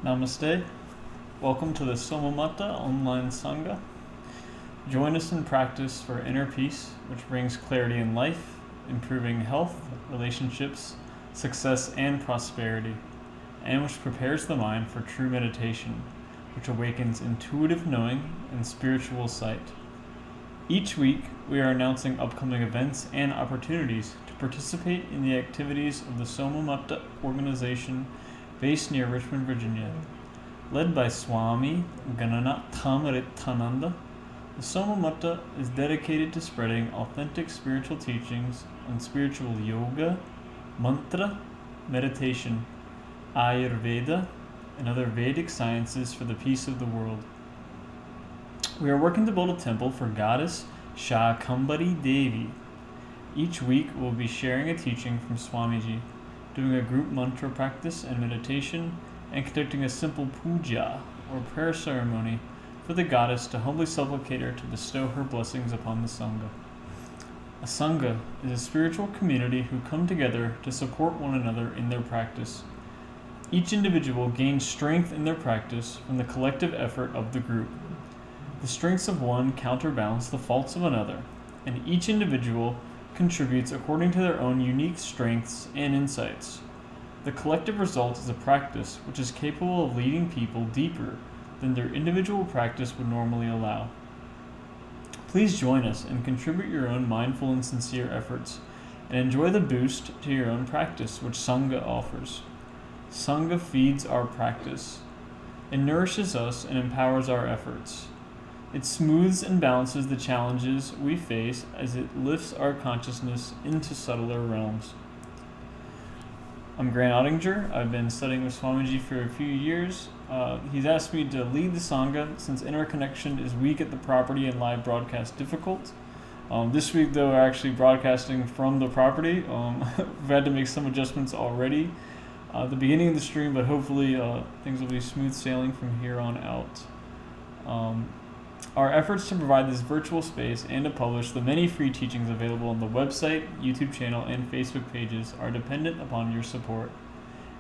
Namaste. Welcome to the Soma Matha online Sangha. Join us in practice for inner peace, which brings clarity in life, improving health, relationships, success, and prosperity, and which prepares the mind for true meditation, which awakens intuitive knowing and spiritual sight. Each week, we are announcing upcoming events and opportunities to participate in the activities of the Soma Matha organization based near Richmond, Virginia. Led by Swami Gananathamritananda, the Soma Matha is dedicated to spreading authentic spiritual teachings on spiritual yoga, mantra, meditation, Ayurveda, and other Vedic sciences for the peace of the world. We are working to build a temple for goddess Shakambhari Devi. Each week we'll be sharing a teaching from Swamiji, doing a group mantra practice and meditation, and conducting a simple puja, or prayer ceremony, for the goddess to humbly supplicate her to bestow her blessings upon the Sangha. A Sangha is a spiritual community who come together to support one another in their practice. Each individual gains strength in their practice from the collective effort of the group. The strengths of one counterbalance the faults of another, and each individual contributes according to their own unique strengths and insights. The collective result is a practice which is capable of leading people deeper than their individual practice would normally allow. Please join us and contribute your own mindful and sincere efforts, and enjoy the boost to your own practice which Sangha offers. Sangha feeds our practice. It nourishes us and empowers our efforts. It smooths and balances the challenges we face as it lifts our consciousness into subtler realms. I'm Grant Ottinger. I've been studying with Swamiji for a few years. He's asked me to lead the Sangha since interconnection is weak at the property and live broadcast difficult. This week, though, we're actually broadcasting from the property. We've had to make some adjustments already at the beginning of the stream, but hopefully things will be smooth sailing from here on out. Our efforts to provide this virtual space and to publish the many free teachings available on the website, YouTube channel, and Facebook pages are dependent upon your support.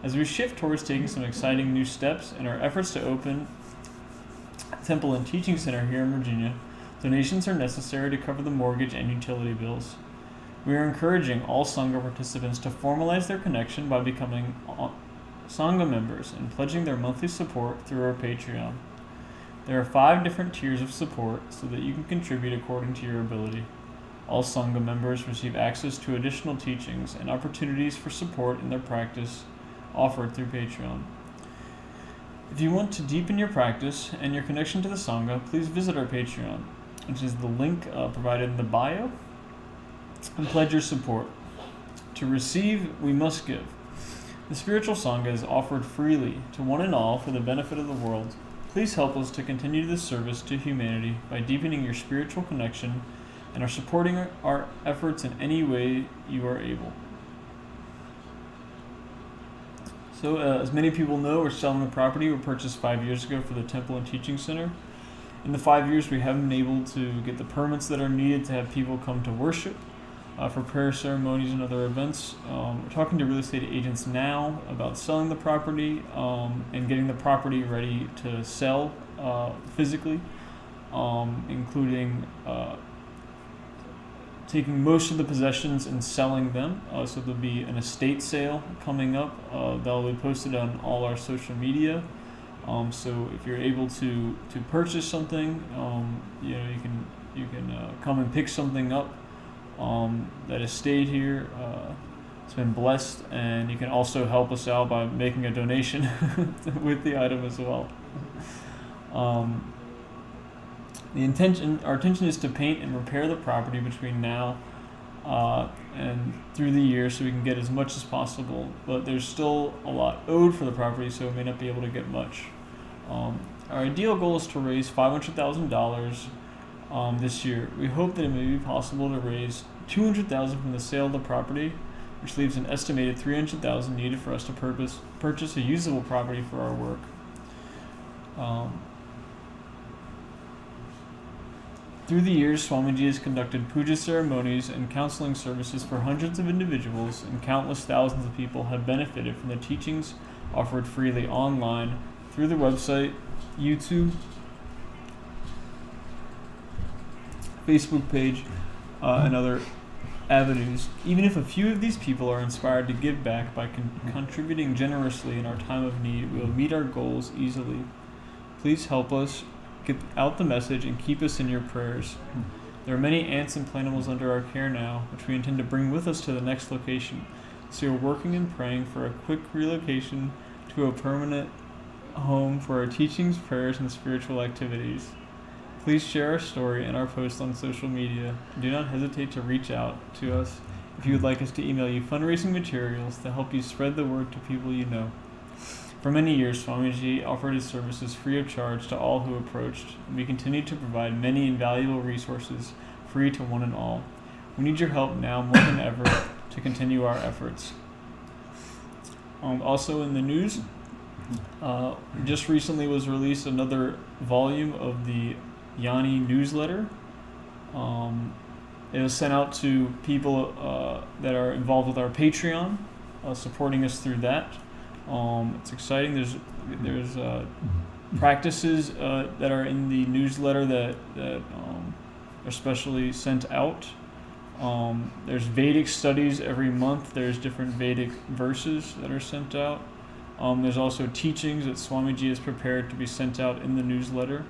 As we shift towards taking some exciting new steps in our efforts to open a temple and teaching center here in Virginia, donations are necessary to cover the mortgage and utility bills. We are encouraging all Sangha participants to formalize their connection by becoming Sangha members and pledging their monthly support through our Patreon. There are 5 different tiers of support so that you can contribute according to your ability. All Sangha members receive access to additional teachings and opportunities for support in their practice offered through Patreon. If you want to deepen your practice and your connection to the Sangha, please visit our Patreon, which is the link provided in the bio, and pledge your support. To receive, we must give. The spiritual Sangha is offered freely to one and all for the benefit of the world. Please help us to continue this service to humanity by deepening your spiritual connection and are supporting our efforts in any way you are able. So, as many people know, we're selling a property we purchased 5 years ago for the Temple and Teaching Center. In the 5 years, we haven't been able to get the permits that are needed to have people come to worship, for prayer ceremonies and other events. We're talking to real estate agents now about selling the property and getting the property ready to sell physically, including taking most of the possessions and selling them. So there'll be an estate sale coming up that'll be posted on all our social media. So if you're able to purchase something, you can come and pick something up that has stayed here. It's been blessed, and you can also help us out by making a donation with the item as well. Our intention is to paint and repair the property between now and through the year so we can get as much as possible, but there's still a lot owed for the property, so we may not be able to get much. Our ideal goal is to raise $500,000 this year. We hope that it may be possible to raise $200,000 from the sale of the property, which leaves an estimated $300,000 needed for us to purchase a usable property for our work. Through the years, Swamiji has conducted puja ceremonies and counseling services for hundreds of individuals, and countless thousands of people have benefited from the teachings offered freely online through the website, YouTube, Facebook page, and other avenues. Even if a few of these people are inspired to give back by contributing generously in our time of need, we will meet our goals easily. Please help us get out the message and keep us in your prayers. There are many ants and plantimals under our care now, which we intend to bring with us to the next location. So we are working and praying for a quick relocation to a permanent home for our teachings, prayers, and spiritual activities. Please share our story and our posts on social media. Do not hesitate to reach out to us if you would like us to email you fundraising materials to help you spread the word to people you know. For many years, Swamiji offered his services free of charge to all who approached, and we continue to provide many invaluable resources free to one and all. We need your help now more than ever to continue our efforts. Also in the news, just recently was released another volume of the Yanni newsletter. It was sent out to people that are involved with our Patreon, supporting us through that. It's exciting. There's practices that are in the newsletter that are specially sent out. There's Vedic studies every month. There's different Vedic verses that are sent out. There's also teachings that Swamiji has prepared to be sent out in the newsletter.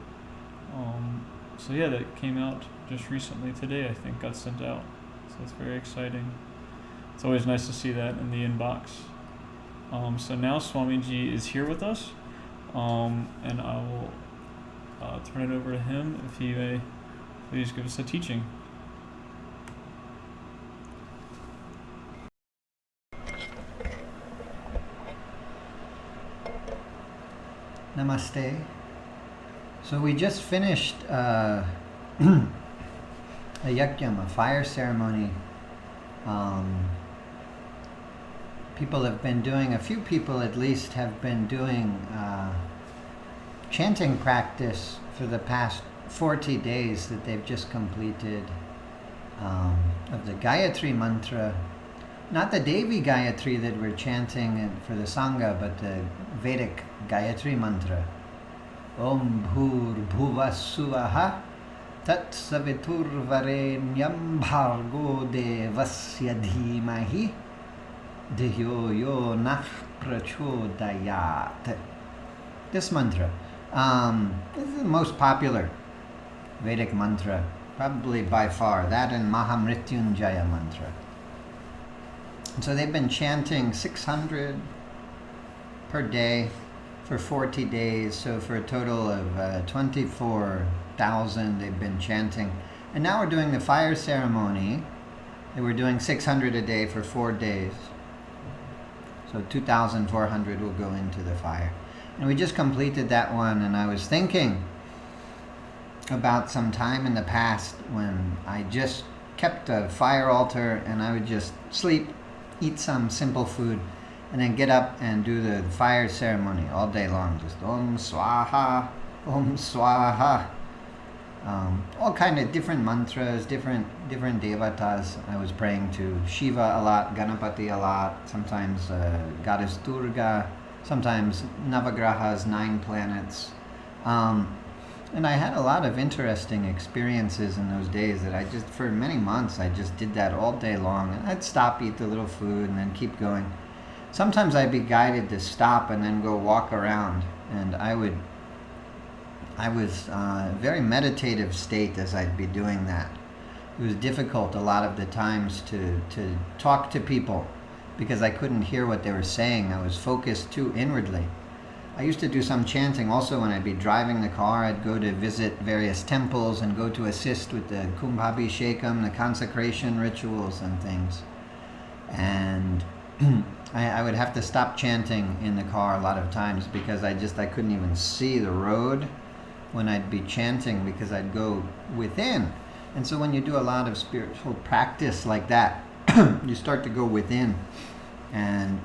So yeah, that came out just recently. Today, I think, got sent out. So it's very exciting. It's always nice to see that in the inbox. So now Swamiji is here with us, and I will turn it over to him if he may please give us a teaching. Namaste. So we just finished a yajna, a fire ceremony. People have been doing, a few people at least have been doing chanting practice for the past 40 days that they've just completed of the Gayatri mantra. Not the Devi Gayatri that we're chanting for the Sangha, but the Vedic Gayatri mantra. Om Bhur Bhuva Suvaha Tat Savitur Varenyam Bhargo Devasya Dhimahi Dhyo Yo Nah Prachodayat. This mantra is the most popular Vedic mantra, probably by far, that and Mahamrityunjaya mantra. And so they've been chanting 600 per day for 40 days, so for a total of 24,000 they've been chanting. And now we're doing the fire ceremony, and we're doing 600 a day for 4 days. So 2,400 will go into the fire. And we just completed that one, and I was thinking about some time in the past when I just kept a fire altar and I would just sleep, eat some simple food, and then get up and do the fire ceremony all day long. Just Om Swaha, Om Swaha. All kind of different mantras, different devatas. I was praying to Shiva a lot, Ganapati a lot, sometimes Goddess Durga, sometimes Navagrahas, 9 planets. And I had a lot of interesting experiences in those days that I just, for many months, I just did that all day long. And I'd stop, eat a little food, and then keep going. Sometimes I'd be guided to stop and then go walk around. And I was a very meditative state as I'd be doing that. It was difficult a lot of the times to talk to people because I couldn't hear what they were saying. I was focused too inwardly. I used to do some chanting also when I'd be driving the car. I'd go to visit various temples and go to assist with the Kumbhabhishekam, the consecration rituals and things. And I would have to stop chanting in the car a lot of times because I couldn't even see the road when I'd be chanting because I'd go within. And so when you do a lot of spiritual practice like that, you start to go within. And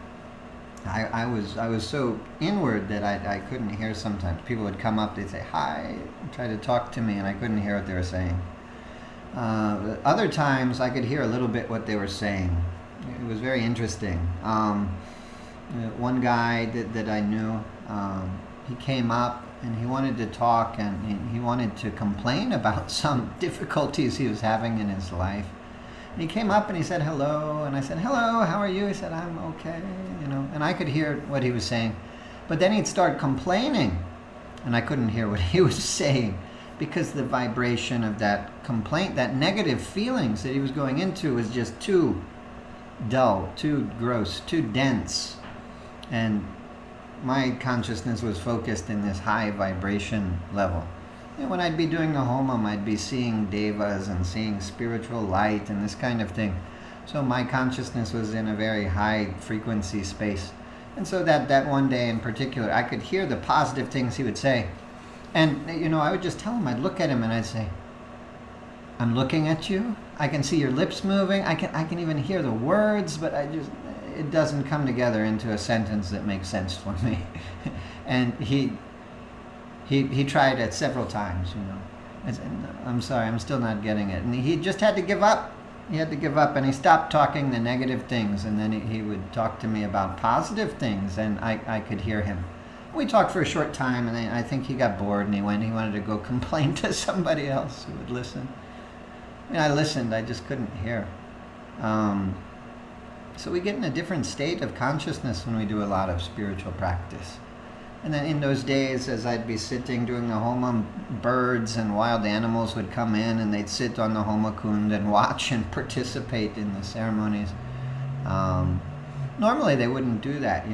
I was so inward that I couldn't hear sometimes. People would come up, they'd say hi, and try to talk to me, and I couldn't hear what they were saying. Other times I could hear a little bit what they were saying. It was very interesting. One guy that I knew, he came up and he wanted to talk, and he wanted to complain about some difficulties he was having in his life. And he came up and he said hello, and I said, hello, how are you? He said, I'm okay, and I could hear what he was saying. But then he'd start complaining, and I couldn't hear what he was saying, because the vibration of that complaint, that negative feelings that he was going into, was just too dull, too gross, too dense. And my consciousness was focused in this high vibration level. When I'd be doing the homam, I'd be seeing devas and seeing spiritual light and this kind of thing. So my consciousness was in a very high frequency space. And so that one day in particular, I could hear the positive things he would say. And, I would just tell him, I'd look at him and I'd say, I'm looking at you. I can see your lips moving. I can even hear the words, but it doesn't come together into a sentence that makes sense for me. And he tried it several times, I said, I'm sorry, I'm still not getting it. And he just had to give up. He had to give up, and he stopped talking the negative things, and then he would talk to me about positive things, and I could hear him. We talked for a short time, and then I think he got bored, and he wanted to go complain to somebody else who would listen. I listened, I just couldn't hear. So we get in a different state of consciousness when we do a lot of spiritual practice. And then in those days, as I'd be sitting doing the homam, birds and wild animals would come in, and they'd sit on the homakund and watch and participate in the ceremonies. Normally they wouldn't do that,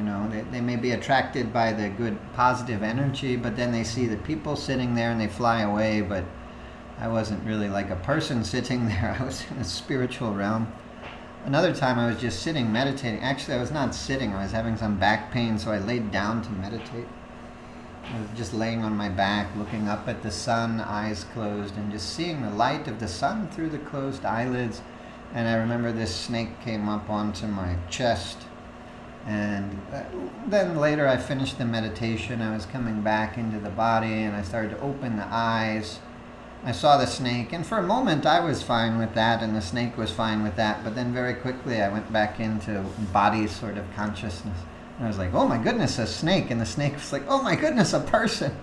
They may be attracted by the good positive energy, but then they see the people sitting there and they fly away. But I wasn't really like a person sitting there. I was in a spiritual realm. Another time I was just sitting meditating. Actually, I was not sitting. I was having some back pain, so I laid down to meditate. I was just laying on my back, looking up at the sun, eyes closed, and just seeing the light of the sun through the closed eyelids. And I remember this snake came up onto my chest. And then later I finished the meditation. I was coming back into the body, and I started to open the eyes. I saw the snake, and for a moment I was fine with that, and the snake was fine with that. But then very quickly I went back into body sort of consciousness. And I was like, oh my goodness, a snake. And the snake was like, oh my goodness, a person.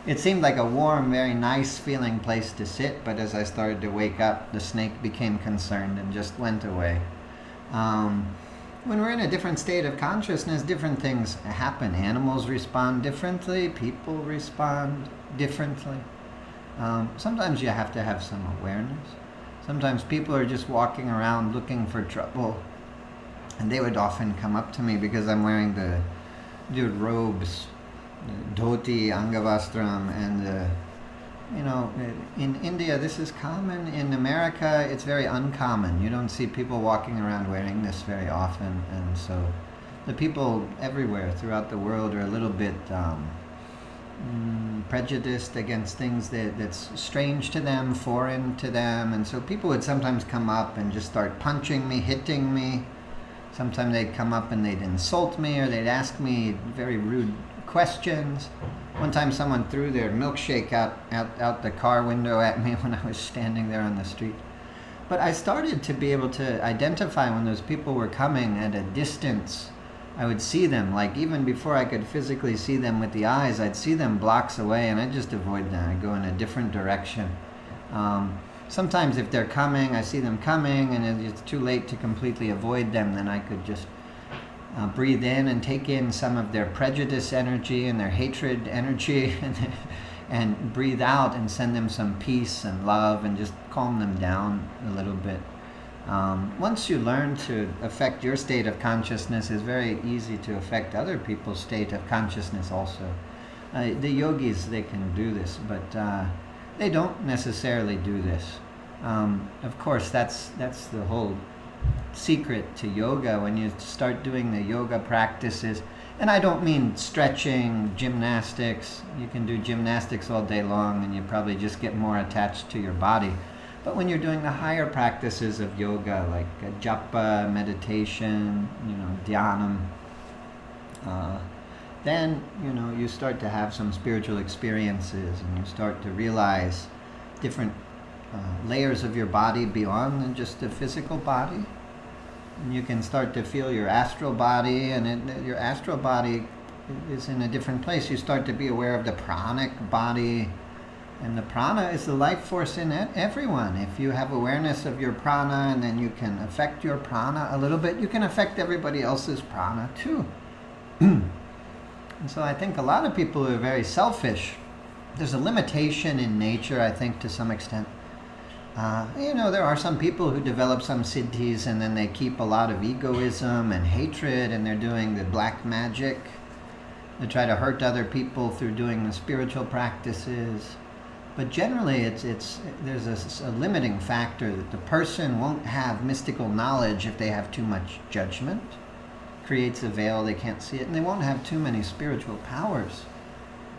It seemed like a warm, very nice feeling place to sit, but as I started to wake up, the snake became concerned and just went away. When we're in a different state of consciousness, different things happen. Animals respond differently. People respond differently. Sometimes you have to have some awareness. Sometimes people are just walking around looking for trouble. And they would often come up to me because I'm wearing the robes, dhoti, angavastram, and in India this is common. In America it's very uncommon. You don't see people walking around wearing this very often, and so the people everywhere throughout the world are a little bit prejudiced against things that's strange to them, foreign to them, and so people would sometimes come up and just start punching me, hitting me. Sometimes they'd come up and they'd insult me, or they'd ask me very rude questions. One time someone threw their milkshake out the car window at me when I was standing there on the street. But I started to be able to identify when those people were coming at a distance. I would see them, like even before I could physically see them with the eyes, I'd see them blocks away, and I'd just avoid them. I'd go in a different direction. Sometimes if they're coming, I see them coming, and it's too late to completely avoid them, then I could just breathe in and take in some of their prejudice energy and their hatred energy, and breathe out and send them some peace and love and just calm them down a little bit. Once you learn to affect your state of consciousness, it's very easy to affect other people's state of consciousness also. The yogis, they can do this, but they don't necessarily do this. Of course, that's the whole secret to yoga. When you start doing the yoga practices, and I don't mean stretching, gymnastics. You can do gymnastics all day long and you probably just get more attached to your body. But when you're doing the higher practices of yoga, like japa, meditation, dhyanam, then you start to have some spiritual experiences, and you start to realize different layers of your body beyond than just the physical body. And you can start to feel your astral body, and your astral body is in a different place. You start to be aware of the pranic body. And the prana is the life force in everyone. If you have awareness of your prana and then you can affect your prana a little bit, you can affect everybody else's prana too. And so I think a lot of people who are very selfish, there's a limitation in nature, I think, to some extent. There are some people who develop some siddhis and then they keep a lot of egoism and hatred and they're doing the black magic. They try to hurt other people through doing the spiritual practices. But generally, there's a limiting factor that the person won't have mystical knowledge if they have too much judgment. Creates a veil, they can't see it, and they won't have too many spiritual powers.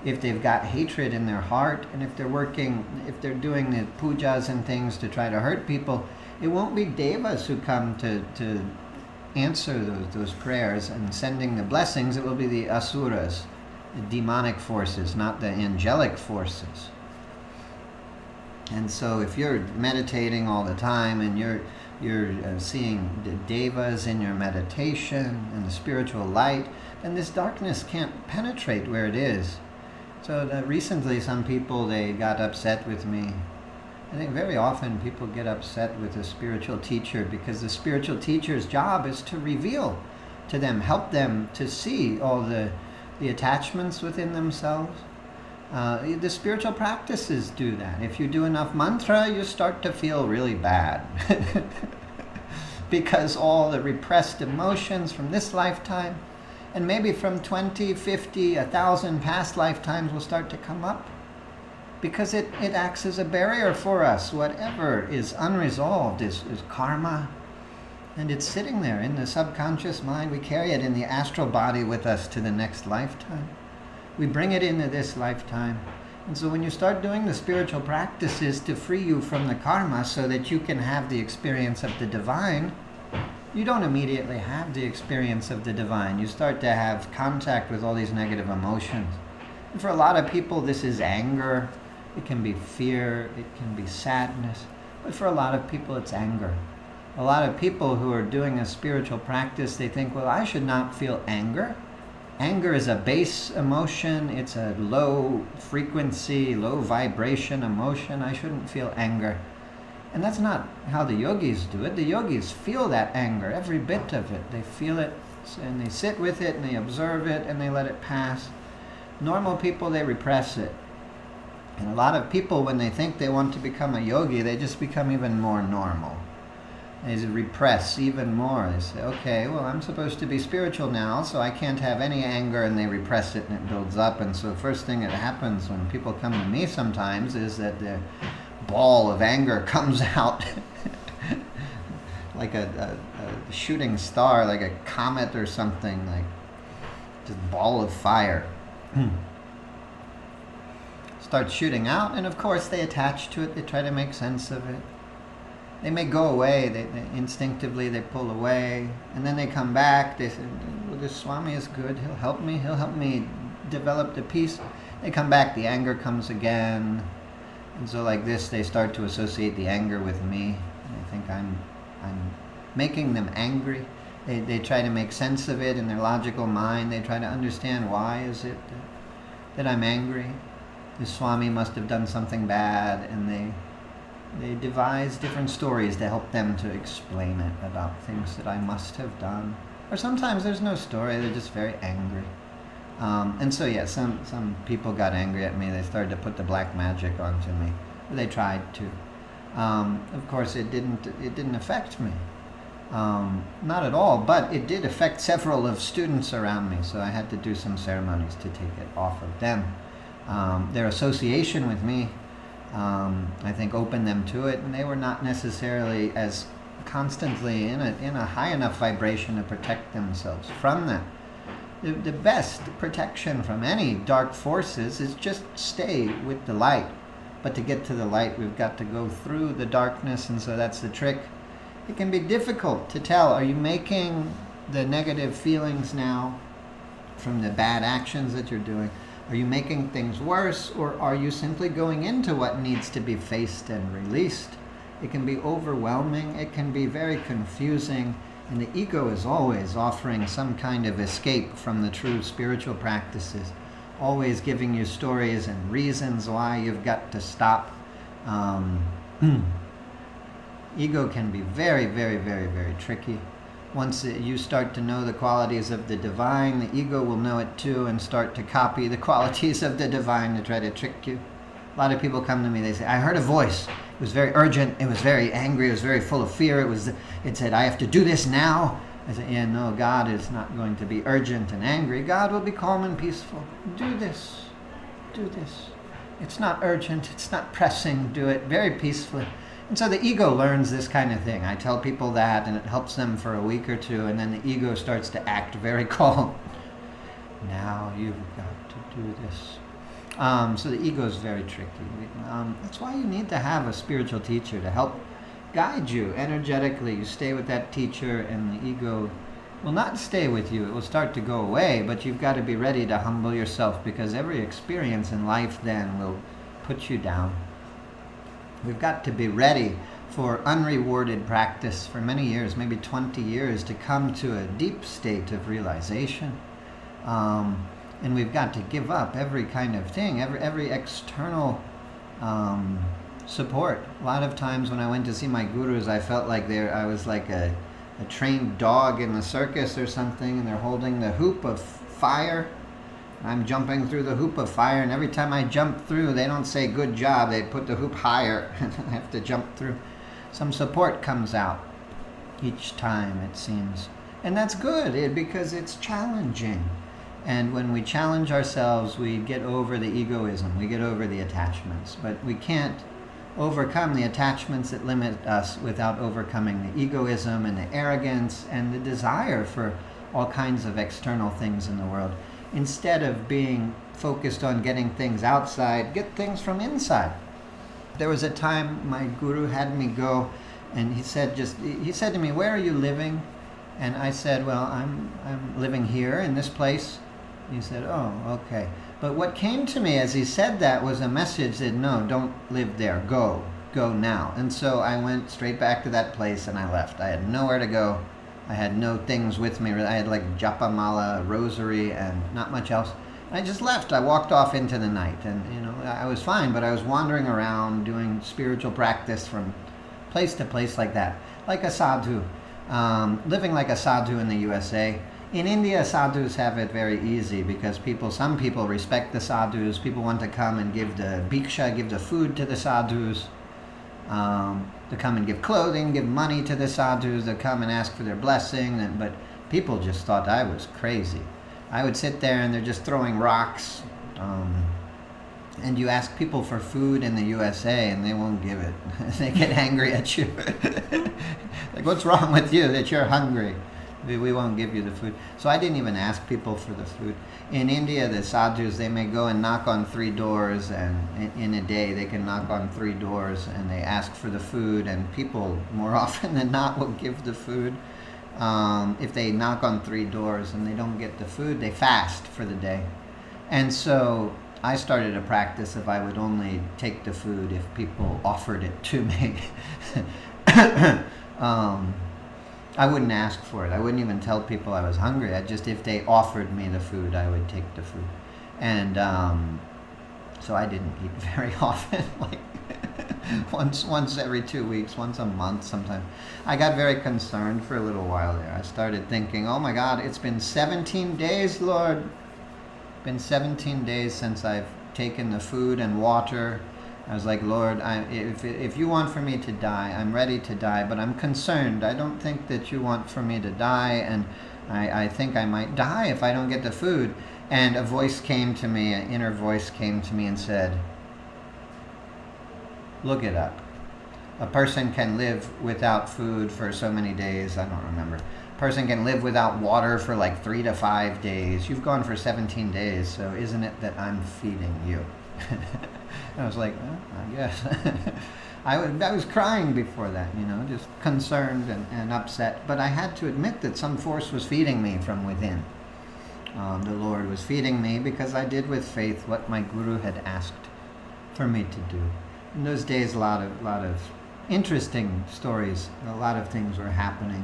If they've got hatred in their heart, and if they're doing the pujas and things to try to hurt people, it won't be devas who come to answer those prayers and sending the blessings. It will be the asuras, the demonic forces, not the angelic forces. And so if you're meditating all the time and you're seeing the devas in your meditation and the spiritual light, then this darkness can't penetrate where it is. So recently some people, they got upset with me. I think very often people get upset with a spiritual teacher because the spiritual teacher's job is to reveal to them, help them to see all the attachments within themselves. The spiritual practices do that. If you do enough mantra, you start to feel really bad. Because all the repressed emotions from this lifetime, and maybe from 20, 50, 1,000 past lifetimes will start to come up. Because it acts as a barrier for us. Whatever is unresolved is karma. And it's sitting there in the subconscious mind. We carry it in the astral body with us to the next lifetime. We bring it into this lifetime. And so when you start doing the spiritual practices to free you from the karma so that you can have the experience of the divine, you don't immediately have the experience of the divine. You start to have contact with all these negative emotions. And for a lot of people, this is anger. It can be fear. It can be sadness. But for a lot of people, it's anger. A lot of people who are doing a spiritual practice, they think, well, I should not feel anger. Anger is a base emotion. It's a low frequency, low vibration emotion. I shouldn't feel anger. And that's not how the yogis do it. The yogis feel that anger, every bit of it. They feel it and they sit with it and they observe it and they let it pass. Normal people, they repress it. And a lot of people, when they think they want to become a yogi, they just become even more normal. They repress even more. They say, okay, well, I'm supposed to be spiritual now, so I can't have any anger, and they repress it and it builds up. And so the first thing that happens when people come to me sometimes is that the ball of anger comes out like a shooting star, like a comet or something, like just ball of fire. Starts shooting out, and of course they attach to it, they try to make sense of it. They may go away, they instinctively they pull away, and then they come back, they say, well, this Swami is good, he'll help me develop the peace. They come back, the anger comes again, and so like this they start to associate the anger with me. They think I'm making them angry. They try to make sense of it in their logical mind. They try to understand, why is it that I'm angry? The Swami must have done something bad, and they devise different stories to help them to explain it about things that I must have done. Or sometimes there's no story, they're just very angry. And so yeah, some people got angry at me. They started to put the black magic onto me. They tried to. Of course, it didn't affect me. Not at all, but it did affect several of students around me, so I had to do some ceremonies to take it off of them. Their association with me, I think, opened them to it, and they were not necessarily as constantly in a high enough vibration to protect themselves from that. The best protection from any dark forces is just stay with the light. But to get to the light, we've got to go through the darkness, and so that's the trick. It can be difficult to tell, are you making the negative feelings now from the bad actions that you're doing? Are you making things worse, or are you simply going into what needs to be faced and released? It can be overwhelming, it can be very confusing, And the ego is always offering some kind of escape from the true spiritual practices, always giving you stories and reasons why you've got to stop. Ego can be very, very, very, very tricky. Once you start to know the qualities of the divine, the ego will know it too and start to copy the qualities of the divine to try to trick you. A lot of people come to me, they say, I heard a voice. It was very urgent, it was very angry, it was very full of fear. It said, I have to do this now. I said, yeah, no, God is not going to be urgent and angry. God will be calm and peaceful. Do this. Do this. It's not urgent, it's not pressing. Do it very peacefully. And so the ego learns this kind of thing. I tell people that, and it helps them for a week or two, and then the ego starts to act very calm. Now you've got to do this. So the ego is very tricky. That's why you need to have a spiritual teacher to help guide you energetically. You stay with that teacher, and the ego will not stay with you. It will start to go away, but you've got to be ready to humble yourself, because every experience in life then will put you down. We've got to be ready for unrewarded practice for many years, maybe 20 years, to come to a deep state of realization. And we've got to give up every kind of thing, every external support. A lot of times when I went to see my gurus, I felt like I was like a trained dog in the circus or something, and they're holding the hoop of fire. I'm jumping through the hoop of fire, and every time I jump through, they don't say good job, they put the hoop higher, and I have to jump through. Some support comes out each time, it seems. And that's good, because it's challenging. And when we challenge ourselves, we get over the egoism, we get over the attachments. But we can't overcome the attachments that limit us without overcoming the egoism and the arrogance and the desire for all kinds of external things in the world. Instead of being focused on getting things outside, get things from inside. There was a time my guru had me go, and he said to me, where are you living? And I said, well, I'm living here in this place. He said, oh, okay. But what came to me as he said that was a message that, no, don't live there. Go now. And so I went straight back to that place and I left. I had nowhere to go. I had no things with me. I had like japa mala, rosary, and not much else. I just left. I walked off into the night, and I was fine, but I was wandering around doing spiritual practice from place to place like that, like a sadhu, living like a sadhu in the USA. In India, sadhus have it very easy because some people respect the sadhus. People want to come and give the bhiksha, give the food to the sadhus. To come and give clothing, give money to the sadhus, to come and ask for their blessing. But people just thought I was crazy. I would sit there and they're just throwing rocks. And you ask people for food in the USA and they won't give it. They get angry at you. Like, what's wrong with you that you're hungry? We won't give you the food. So I didn't even ask people for the food. In India, the sadhus, they may go and knock on 3 doors, and in a day they can knock on 3 doors and they ask for the food, and people more often than not will give the food. If they knock on 3 doors and they don't get the food, they fast for the day. And so I started a practice if I would only take the food if people offered it to me. I wouldn't ask for it. I wouldn't even tell people I was hungry. If they offered me the food, I would take the food. And so I didn't eat very often, like once every 2 weeks, once a month sometimes. I got very concerned for a little while there. I started thinking, oh my God, it's been 17 days, Lord. Been 17 days since I've taken the food and water. I was like, Lord, if you want for me to die, I'm ready to die, but I'm concerned. I don't think that you want for me to die, and I think I might die if I don't get the food. And a voice came to me, an inner voice came to me and said, look it up. A person can live without food for so many days, I don't remember. A person can live without water for like 3 to 5 days. You've gone for 17 days, so isn't it that I'm feeding you? I was like, well, I guess. I was crying before that, just concerned and upset. But I had to admit that some force was feeding me from within. The Lord was feeding me because I did with faith what my guru had asked for me to do. In those days, a lot of interesting stories. A lot of things were happening.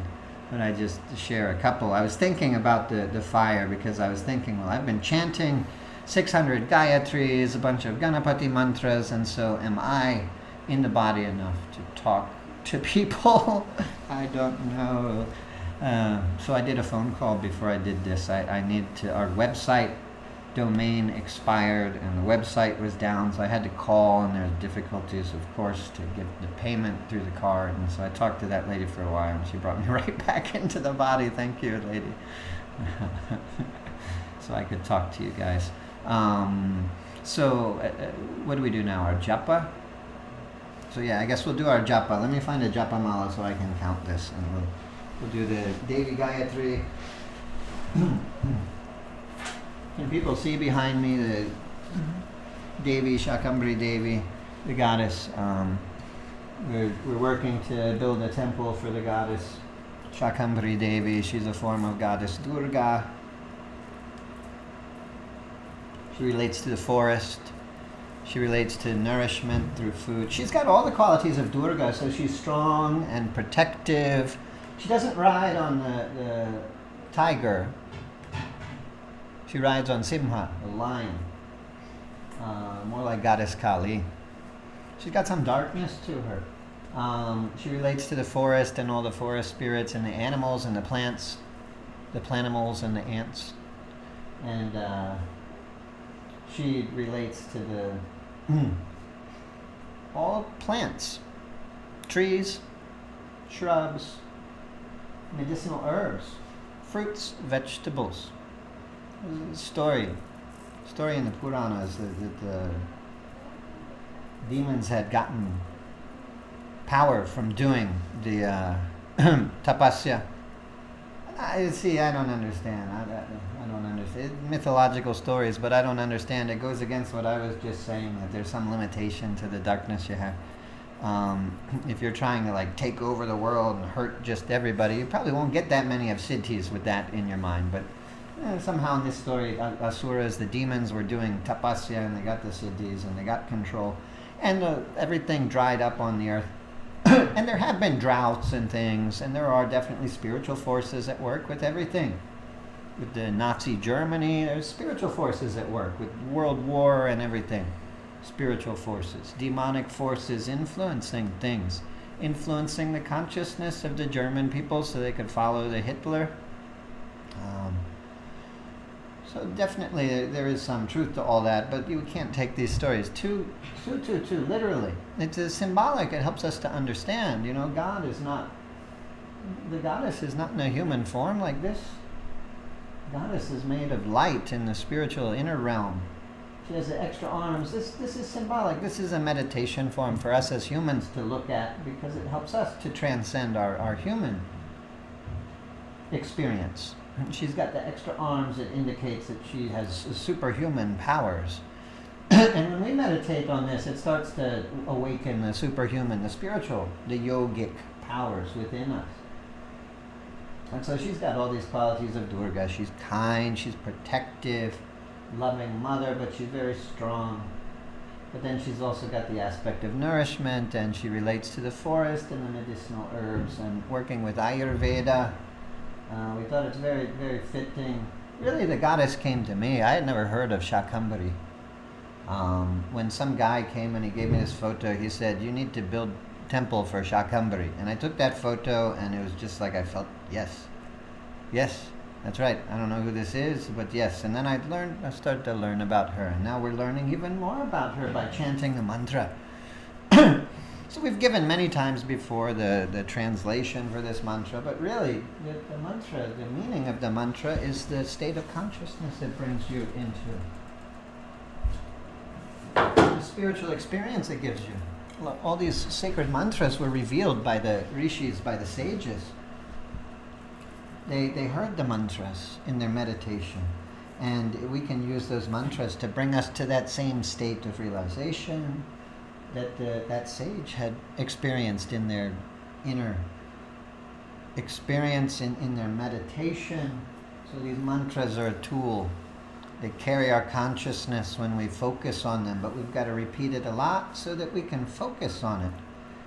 but I just share a couple. I was thinking about the fire because I was thinking, well, I've been chanting 600 Gayatris, a bunch of Ganapati mantras, and so am I in the body enough to talk to people? I don't know. So I did a phone call before I did this. I need to, our website domain expired and the website was down, so I had to call, and there's difficulties, of course, to get the payment through the card. And so I talked to that lady for a while, and she brought me right back into the body. Thank you, lady. So I could talk to you guys. What do we do now? Our japa? So yeah, I guess we'll do our japa. Let me find a japa mala so I can count this, and we'll do the Devi Gayatri. Can people see behind me the Devi, Shakambhari Devi, the goddess? We're working to build a temple for the goddess Shakambhari Devi. She's a form of goddess Durga. She relates to the forest. She relates to nourishment through food. She's got all the qualities of Durga, so she's strong and protective. She doesn't ride on the tiger. She rides on Simha, the lion. More like Goddess Kali. She's got some darkness to her. She relates to the forest and all the forest spirits and the animals and the plants, the plantimals and the ants. And she relates to the all plants, trees, shrubs, medicinal herbs, fruits, vegetables. Story in the Puranas that the demons had gotten power from doing the tapasya. I don't understand. I don't understand mythological stories, but I don't understand. It goes against what I was just saying, that there's some limitation to the darkness you have. If you're trying to take over the world and hurt just everybody, you probably won't get that many of siddhis with that in your mind. But somehow in this story, asuras, the demons, were doing tapasya, and they got the siddhis, and they got control, and everything dried up on the earth. And there have been droughts and things, and there are definitely spiritual forces at work with everything. With the Nazi Germany, there's spiritual forces at work. With World War and everything, spiritual forces, demonic forces influencing things, influencing the consciousness of the German people so they could follow the Hitler. So definitely there is some truth to all that, but you can't take these stories too literally. It's symbolic. It helps us to understand. God is not, the goddess is not in a human form like this. The goddess is made of light in the spiritual inner realm. She has the extra arms. This is symbolic. This is a meditation form for us as humans to look at, because it helps us to transcend our human experience. She's got the extra arms. It indicates that she has superhuman powers. And when we meditate on this, it starts to awaken the superhuman, the spiritual, the yogic powers within us. And so she's got all these qualities of Durga. She's kind, she's protective, loving mother, but she's very strong. But then she's also got the aspect of nourishment, and she relates to the forest and the medicinal herbs, and working with Ayurveda. We thought it's very, very fitting. Really, the goddess came to me. I had never heard of Shakambhari. When some guy came and he gave me this photo, he said, "You need to build temple for Shakambhari." And I took that photo, and it was just like I felt, yes, that's right. I don't know who this is, but yes. And then I started to learn about her, and now we're learning even more about her by chanting the mantra. So we've given many times before the translation for this mantra, but really the mantra, the meaning of the mantra is the state of consciousness it brings you into. The spiritual experience it gives you. All these sacred mantras were revealed by the rishis, by the sages. They heard the mantras in their meditation, and we can use those mantras to bring us to that same state of realization that sage had experienced in their inner experience, in their meditation. So these mantras are a tool. They carry our consciousness when we focus on them, but we've got to repeat it a lot so that we can focus on it.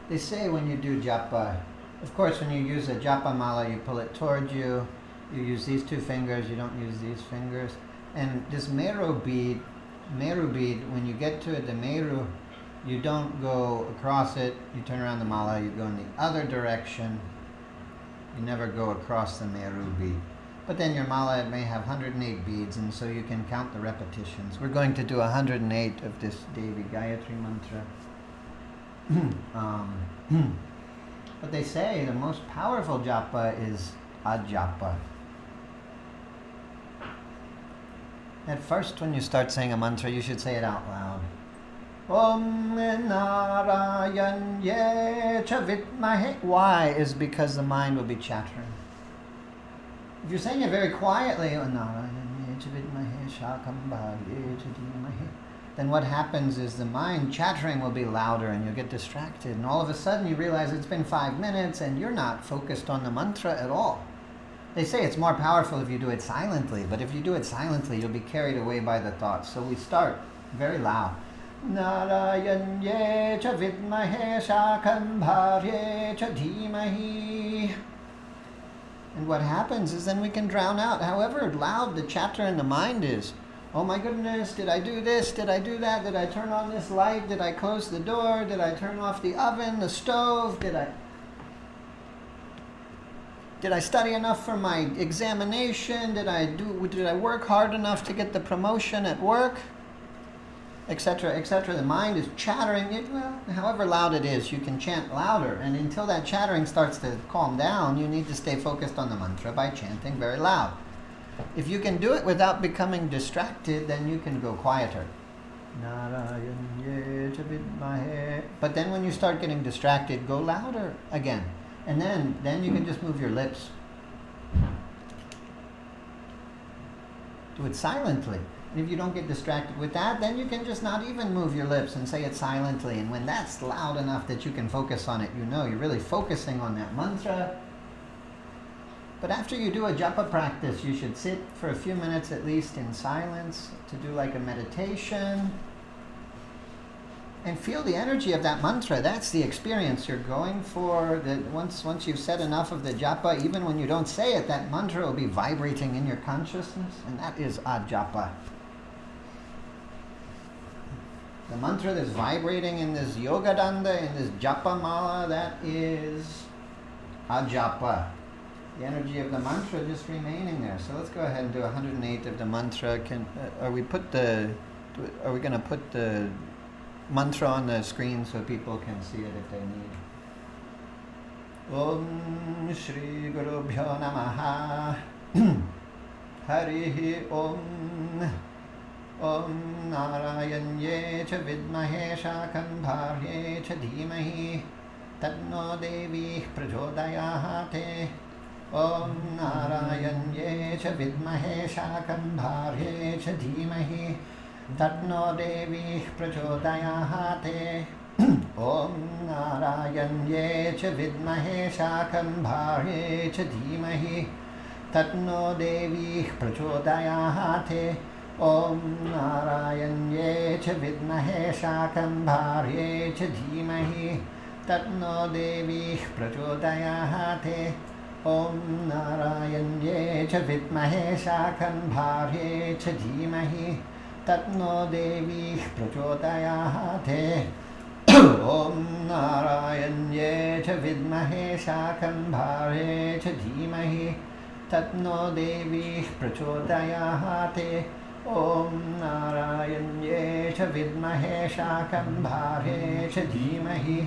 They say when you do japa, Of course, when you use a japa mala, you pull it towards you. You use these two fingers. You don't use these fingers. And this meru bead, when you get to it, the meru, you don't go across it. You turn around the mala. You go in the other direction. You never go across the meru bead. But then your mala may have 108 beads, and so you can count the repetitions. We're going to do 108 of this Devi Gayatri mantra. But they say the most powerful japa is ajapa. At first, when you start saying a mantra, you should say it out loud. Om Narayanye cha vidmahe. Why? Is because the mind will be chattering. If you're saying it very quietly, Om Narayanye cha vidmahe Shakambhari Gayatri, then what happens is the mind chattering will be louder and you'll get distracted. And all of a sudden you realize it's been 5 minutes and you're not focused on the mantra at all. They say it's more powerful if you do it silently, but if you do it silently, you'll be carried away by the thoughts. So we start very loud. Narayanye cha vidmahe Shakambhari cha dhimahi. And what happens is then we can drown out however loud the chatter in the mind is. Oh my goodness, did I do this? Did I do that? Did I turn on this light? Did I close the door? Did I turn off the oven, the stove? Did I study enough for my examination? Did I work hard enough to get the promotion at work? Etc., etc. The mind is chattering. However loud it is, you can chant louder. And until that chattering starts to calm down, you need to stay focused on the mantra by chanting very loud. If you can do it without becoming distracted, then you can go quieter. But then when you start getting distracted, go louder again. And then you can just move your lips. Do it silently. And if you don't get distracted with that, then you can just not even move your lips and say it silently. And when that's loud enough that you can focus on it, you know you're really focusing on that mantra. But after you do a japa practice, you should sit for a few minutes at least in silence to do like a meditation. And feel the energy of that mantra. That's the experience you're going for. That once you've said enough of the japa, even when you don't say it, that mantra will be vibrating in your consciousness. And that is ajapa. The mantra that's vibrating in this yoga danda, in this japa mala, that is ajapa. The energy of the mantra just remaining there. So let's go ahead and do 108 of the mantra. Are we going to put the mantra on the screen so people can see it if they need? Om Shri Guru Bhyo Namaha. Harihi Om. Om Narayanye cha vidmahe Shakambhari cha dhimahi. Tanno Devi prachodayate. Om Narayanye cha vidmahe Shakambhari cha dhimahi. Tanno Devi prachodayate. Om Narayanye cha vidmahe Shakambhari cha dhimahi. Tanno Devi prachodayate. Om Narayanye cha vidmahe Shakambhari cha dhimahi. Tanno Devi prachodayate. Om Narayanye cha vidmahe Shakambhari cha dhimahi. Tanno Devi prachodayate. Om Narayanye cha vidmahe Shakambhari cha dhimahi. Tanno Devi prachodayate. Om Narayanye cha vidmahe Shakambhari cha dhimahi.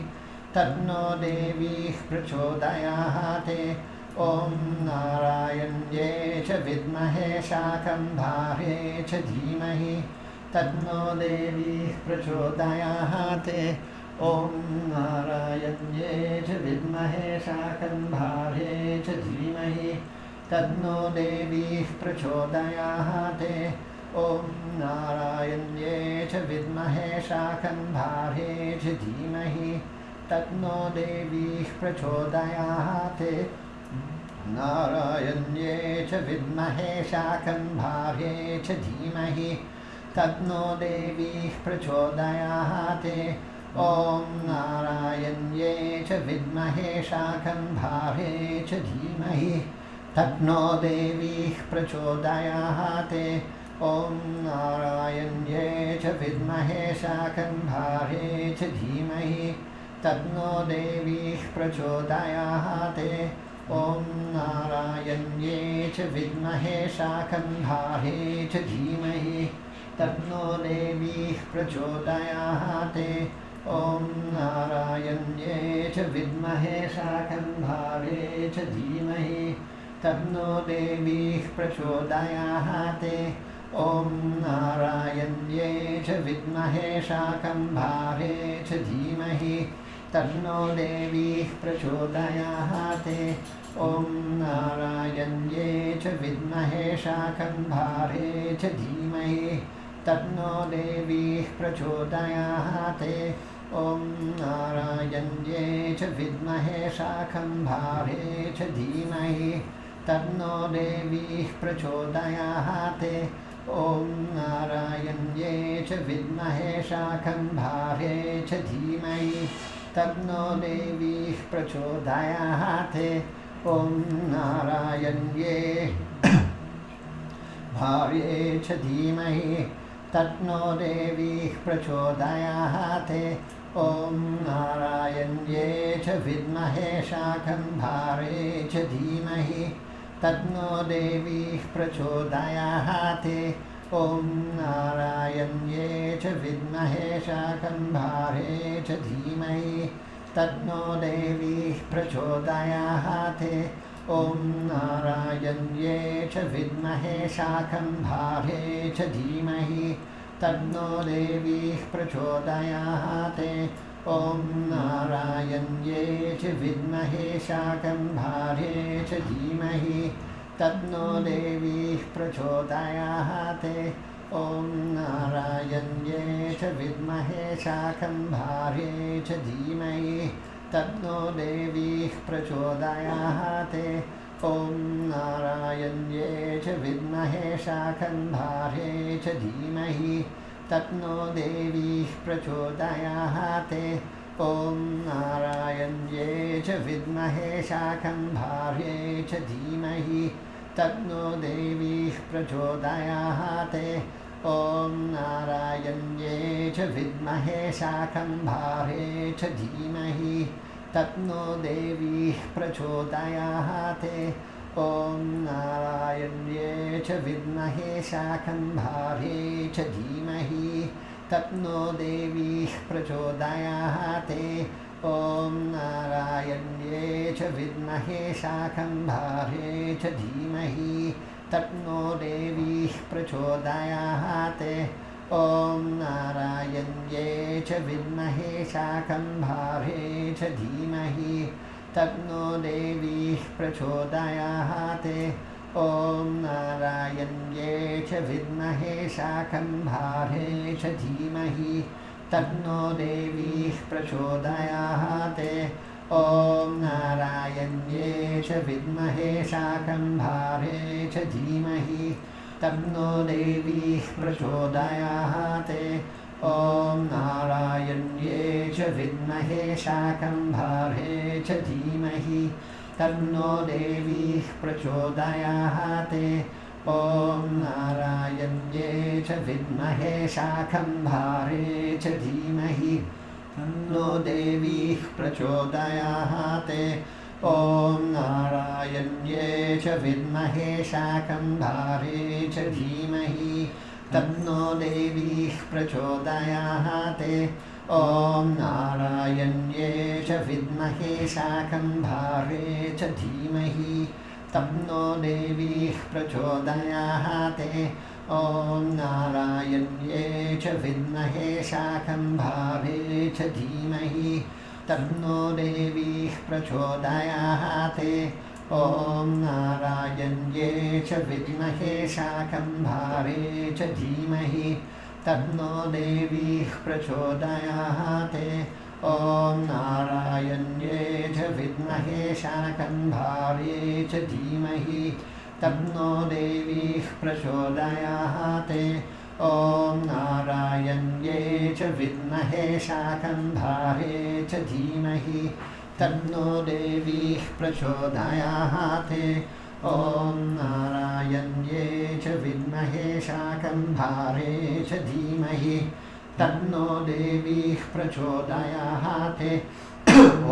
Tanno Devi prachodayate. Om Narayanye cha vidmahe Shakambhari cha dhimahi. Tanno Devi prachodayate. Om Narayanye cha vidmahe Shakambhari cha dhimahi. Tanno Devi prachodayate. Om Narayanye cha vidmahe Shakambhari cha dhimahi. Tanno Devi prachodayate. Narayanye cha vidmahe Shakambhari cha dhimahi. Tanno Devi prachodayate. ॐ नारायण्ये च विद्महे शाकम्भरे च धीमहि तन्नो देवीः प्रचोदयात् ॐ नारायण्ये च विद्महे शाकम्भरे च धीमहि तन्नो देवीः प्रचोदयात् ॐ नारायण्ये च विद्महे शाकम्भरे च धीमहि तन्नो देवीः प्रचोदयात् ॐ नारायण्ये च विद्महे शाकम्भरे च धीमहि तन्नो देवीः प्रचोदयात् ॐ नारायण्ये च विद्महे शाकम्भरे च धीमहि तन्नो देवीः प्रचोदयात् ॐ नारायण्ये च विद्महे शाकम्भरे च धीमहि तन्नो देवीः प्रचोदयात् ॐ नारायण्ये च विद्महे शाकम्भरे च धीमहि तन्नो देवीः प्रचोदयात् ॐ नारायण्ये च विद्महे शाकम्भरे च धीमहि तन्नो देवीः प्रचोदयात् ॐ नारायण्ये भार्ये च धीमहि तन्नो देवीः प्रचोदयात् ॐ नारायण्ये च विद्महे शाकम्भरे च धीमहि तन्नो देवीः प्रचोदयात् ॐ नारायण्ये च विद्महे शाकम्भरे च धीमहि तन्नो देवीः प्रचोदयात् ॐ नारायण्ये च विद्महे शाकम्भरे च धीमहि तन्नो देवीः प्रचोदयात् ॐ नारायण्ये च विद्महे शाकम्भरे च धीमहि तन्नो देवीः प्रचोदयात् ॐ नारायण्ये च विद्महे शाकम्भरे च धीमहि तन्नो देवीः प्रचोदयात् ॐ नारायण्ये च विद्महे शाकम्भरे च धीमहि तन्नो देवीः प्रचोदयात् ॐ नारायण्ये च विद्महे शाकम्भरे च धीमहि तन्नो देवीः प्रचोदयात् ॐ नारायण्ये च विद्महे शाकम्भरे च धीमहि तन्नो देवीः प्रचोदयात् ॐ नारायण्ये च विद्महे शाकम्भरे च धीमहि तन्नो देवीः प्रचोदयात् ॐ नारायण्ये च विद्महे शाकम्भरे च धीमहि तन्नो देवीः प्रचोदयात् ॐ नारायण्ये च विद्महे शाकम्भरे च धीमहि तन्नो देवीः प्रचोदयात् ॐ नारायण्ये च विद्महे शाकम्भरे च धीमहि तन्नो देवीः प्रचोदयात् ॐ नारायण्ये च विद्महे शाकम्भरे च धीमहि तन्नो देवीः प्रचोदयात् ॐ नारायण्ये च विद्महे शाकम्भरे च धीमहि तन्नो देवीः प्रचोदयात् ॐ नारायण्ये च विद्महे शाकम्भरे च धीमहि तन्नो देवीः प्रचोदयात् ॐ नारायण्ये च विद्महे शाकम्भरे च धीमहि तन्नो देवीः प्रचोदयात् ॐ नारायण्ये च विद्महे शाकम्भरे च धीमहि तन्नो देवीः प्रचोदयात् ॐ नारायण्ये च विद्महे शाकम्भरे च धीमहि तन्नो देवीः प्रचोदयात् ॐ नारायण्ये च विद्महे शाकम्भरे च धीमहि तन्नो देवीः प्रचोदयात् ॐ नारायण्ये च विद्महे शाकम्भरे च धीमहि तन्नो देवीः प्रचोदयात् ॐ नारायण्ये च विद्महे शाकम्भरे च धीमहि तन्नो देवी प्रचोदयात् ॐ नारायण्ये च विद्महे शाकम्भरे च धीमहि तन्नो देवी प्रचोदयात्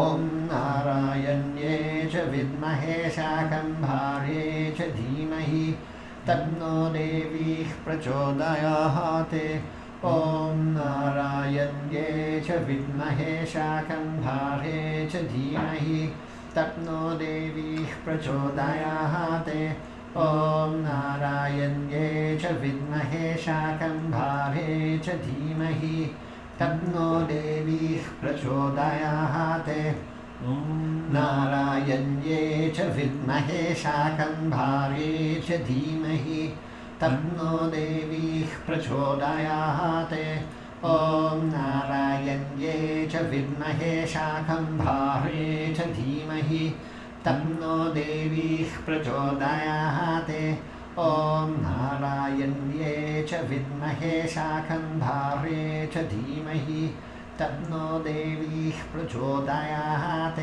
ॐ नारायण्ये च विद्महे शाकम्भरे च धीमहि तन्नो देवी प्रचोदयात् ॐ नारायण्ये च विद्महे शाकम्भरे च धीमहि तन्नो देवी प्रचोदयात् ॐ नारायण्ये च विद्महे शाकम्भरे च धीमहि तन्नो देवी प्रचोदयात् नारायण्ये च विद्महे शाकम्भरे च धीमहि तन्नो देवी प्रचोदयात् ॐ नारायण्ये च विद्महे शाकम्भरे च धीमहि तन्नो देवी प्रचोदयात् ॐ नारायण्ये च विद्महे शाकम्भरे च धीमहि तन्नो देवी प्रचोदयात्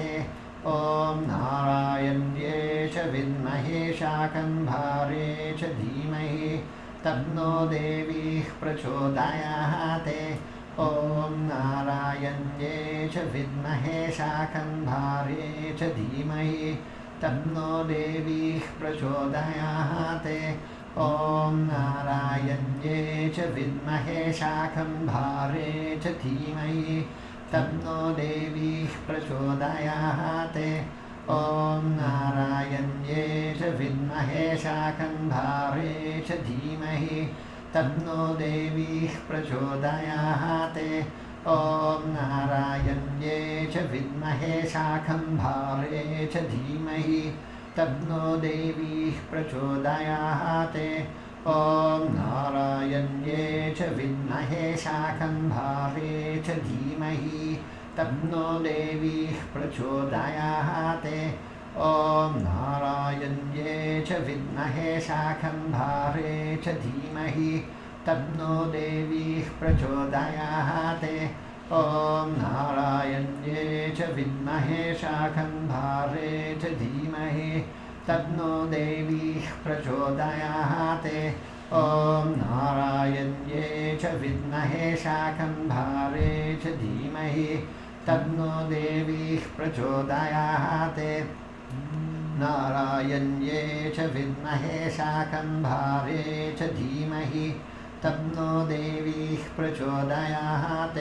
ॐ नारायण्ये च विद्महे शाकम्भरे च धीमहि तन्नो देवी प्रचोदयात् ॐ नारायण्ये च विद्महे शाकम्भरे च धीमहि तन्नो देवी प्रचोदयात् ॐ नारायण्ये च विद्महे शाकम्भरे च धीमहि तन्नो देवी प्रचोदयात् ॐ नारायण्ये च विद्महे शाकम्भरे च धीमहि तन्नो देवी प्रचोदयात् ॐ नारायण्ये च विद्महे शाकम्भरे च धीमहि तन्नो देवी प्रचोदयात् ॐ नारायण्ये च विद्महे शाकम्भरे च धीमहि तन्नो देवी प्रचोदयात् ॐ नारायण्ये च विद्महे शाकम्भरे च धीमहि तन्नो देवी प्रचोदयात् ॐ नारायण्ये च विद्महे शाकम्भरे च धीमहि तन्नो देवी प्रचोदयात् ॐ नारायण्ये च विद्महे शाकम्भरे च धीमहि तन्नो देवी प्रचोदयात् नारायण्ये च विद्महे शाकम्भरे च धीमहि तन्नो देवी प्रचोदयात्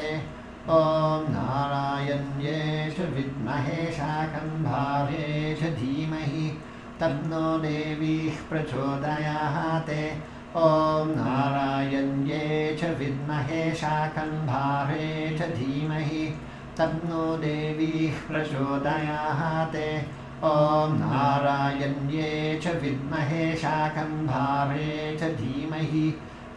ॐ नारायण्ये च विद्महे शाकम्भरे च धीमहि तन्नो देवी प्रचोदयात् ॐ नारायण्ये च विद्महे शाकम्भरे च धीमहि तन्नो देवी प्रचोदयात् ॐ नारायण्ये च विद्महे शाकम्भरे च धीमहि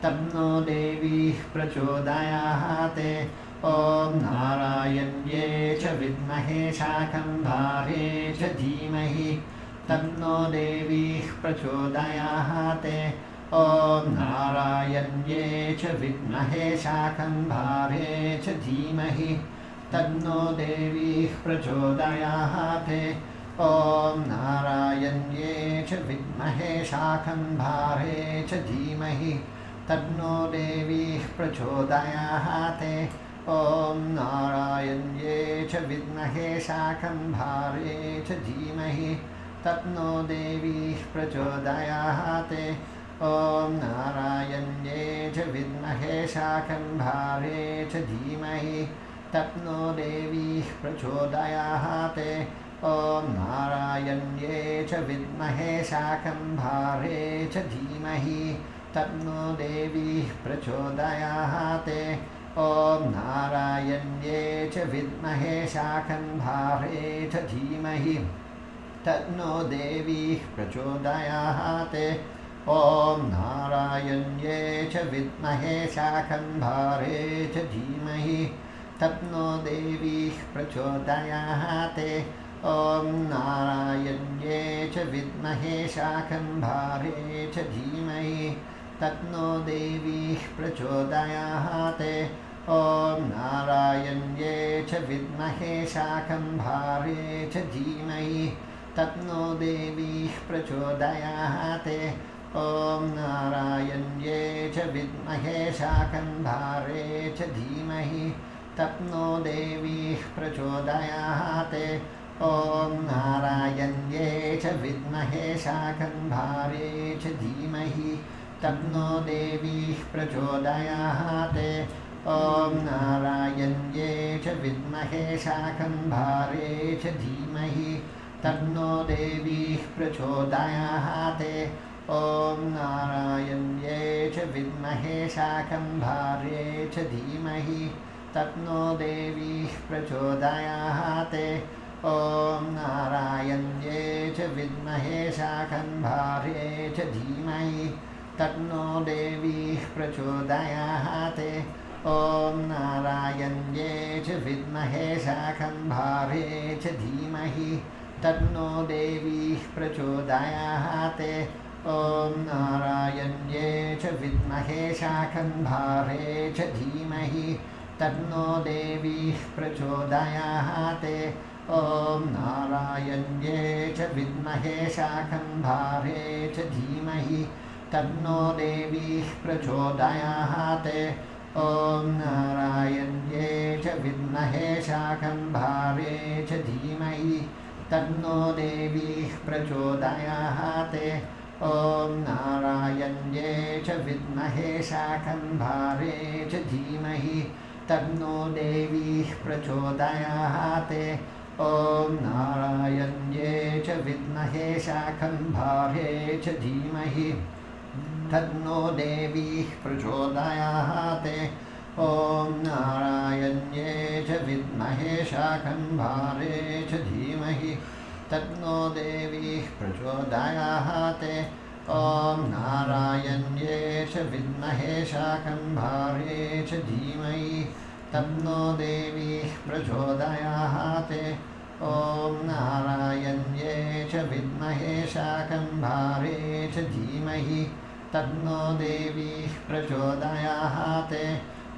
तन्नो देवी प्रचोदयात् ॐ नारायण्ये च विद्महे शाकम्भरे च धीमहि तन्नो देवी प्रचोदयात् ॐ नारायण्ये च विद्महे शाकम्भरे च धीमहि तन्नो देवी प्रचोदयात् ॐ नारायण्ये च विद्महे शाकम्भरे च धीमहि तन्नो देवी प्रचोदयात् ॐ नारायण्ये च विद्महे शाकम्भरे च धीमहि तन्नो देवी प्रचोदयात् ॐ नारायण्ये च विद्महे शाकम्भरे च धीमहि तन्नो देवी प्रचोदयात् ॐ नारायण्ये च विद्महे शाकम्भरे च धीमहि तन्नो देवी प्रचोदयात् ॐ नारायण्ये च विद्महे शाकम्भरे च धीमहि तन्नो देवी प्रचोदयात् ॐ नारायण्ये च विद्महे शाकम्भरे च धीमहि तन्नो देवी प्रचोदयात् ॐ नारायण्ये च विद्महे शाकम्भरे च धीमहि तन्नो देवी प्रचोदयात् ॐ नारायण्ये च विद्महे शाकम्भर्ये च धीमहि तन्नो देवी प्रचोदयात् ॐ नारायण्ये च विद्महे शाकम्भर्ये च धीमहि तन्नो देवी प्रचोदयात् ॐ नारायण्ये च विद्महे शाकम्भर्ये च धीमहि तन्नो देवी प्रचोदयात् ॐ नारायण्ये च विद्महे शाकम्भर्ये च धीमहि तन्नो देवी प्रचोदयात् ॐ नारायण्ये च विद्महे शाकम्भर्ये च धीमहि तन्नो देवी प्रचोदयात् ॐ नारायण्ये च विद्महे शाकम्भर्ये च धीमहि तन्नो देवी प्रचोदयात् ॐ नारायण्ये च विद्महे शाकम्भर्ये च धीमहि तन्नो देवी प्रचोदयात् ॐ नारायण्ये च विद्महे शाकम्भर्ये च धीमहि तन्नो देवी प्रचोदयात् ॐ नारायण्ये च विद्महे शाकम्भर्ये च धीमहि तन्नो देवी प्रचोदयात् ॐ नारायण्ये च विद्महे शाकम्भर्ये च धीमहि तन्नो देवी प्रचोदयात् ॐ नारायण्ये च विद्महे शाकम्भर्ये च धीमहि तन्नो देवी प्रचोदयात् ॐ नारायण्ये च विद्महे शाकम्भर्ये च धीमहि तन्नो देवी प्रचोदयात् ॐ नारायण्ये च विद्महे शाकम्भर्ये च धीमहि तन्नो देवी प्रचोदयात् ॐ नारायण्ये च विद्महे शाकम्भर्ये च धीमहि तन्नो देवी प्रचोदयात् ॐ नारायण्ये च विद्महे शाकम्भर्ये च धीमहि तन्नो देवी प्रचोदयात्